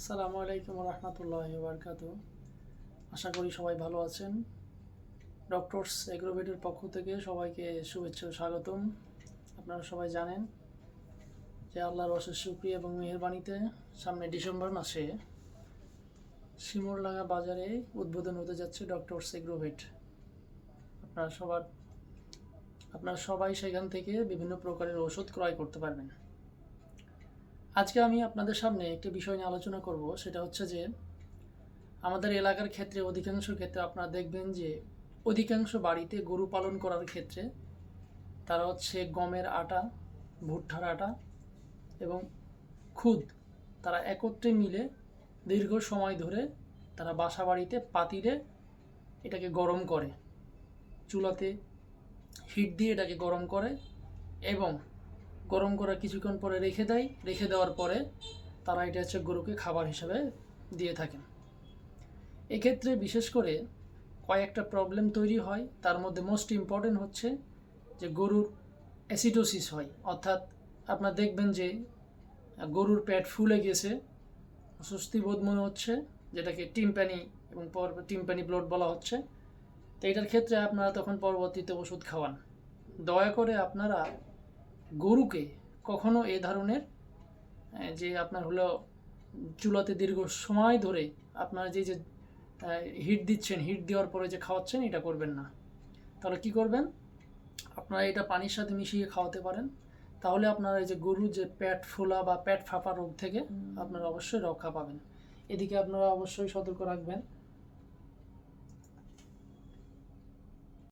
আসসালামু আলাইকুম রহমতুল্লাহি বারকাতু। আশা করি সবাই ভালো আছেন। ডক্টরস এগ্রোভেটের পক্ষ থেকে সবাইকে শুভেচ্ছা ও স্বাগতম। আপনারা সবাই জানেন যে আল্লাহর অশেষ শুকরিয়া এবং মেহেরবানিতে সামনে ডিসেম্বর মাসে শিমুরলাগা বাজারে উদ্বোধন হতে যাচ্ছে ডক্টরস এগ্রোভেট। আপনারা সবার আপনারা সবাই সেখান থেকে বিভিন্ন প্রকারের ওষুধ ক্রয় করতে পারবেন। আজকে আমি আপনাদের সামনে একটি বিষয় নিয়ে আলোচনা করব, সেটা হচ্ছে যে আমাদের এলাকার ক্ষেত্রে অধিকাংশ ক্ষেত্রে আপনারা দেখবেন যে অধিকাংশ বাড়িতে গরু পালন করার ক্ষেত্রে তারা হচ্ছে গমের আটা, ভুট্টার আটা এবং খুদ তারা একত্রে মিলে দীর্ঘ সময় ধরে তারা বাসা বাড়িতে পাতিলে এটাকে গরম করে, চুলাতে হিট দিয়ে এটাকে গরম করে এবং গরম করার কিছুক্ষণ পরে রেখে দেয়। রেখে দেওয়ার পরে তারা এটা হচ্ছে গরুকে খাবার হিসাবে দিয়ে থাকেন। এক্ষেত্রে বিশেষ করে কয়েকটা প্রবলেম তৈরি হয়। তার মধ্যে মোস্ট ইম্পর্টেন্ট হচ্ছে যে গরুর অ্যাসিডোসিস হয়, অর্থাৎ আপনার দেখবেন যে গরুর পেট ফুলে গেছে, অস্বস্তি বোধ মনে হচ্ছে, যেটাকে টিম্প্যানি এবং টিম্প্যানি ব্লড বলা হচ্ছে। তো এটার ক্ষেত্রে আপনারা তখন পরবর্তীতে ওষুধ খাওয়ান। দয়া করে আপনারা গরুকে কখনো এ ধরনের যে আপনার হলো চুলাতে দীর্ঘ সময় ধরে আপনারা যে হিট দিচ্ছেন, হিট দেওয়ার পরে যে খাওয়াচ্ছেন, এটা করবেন না। তাহলে কি করবেন, আপনারা এটা পানির সাথে মিশিয়ে খাওয়াতে পারেন। তাহলে আপনারা এই যে গরু যে পেট ফোলা বা পেট ফাঁপা রোগ থেকে আপনারা অবশ্যই রক্ষা পাবেন। এদিকে আপনারা অবশ্যই সতর্ক রাখবেন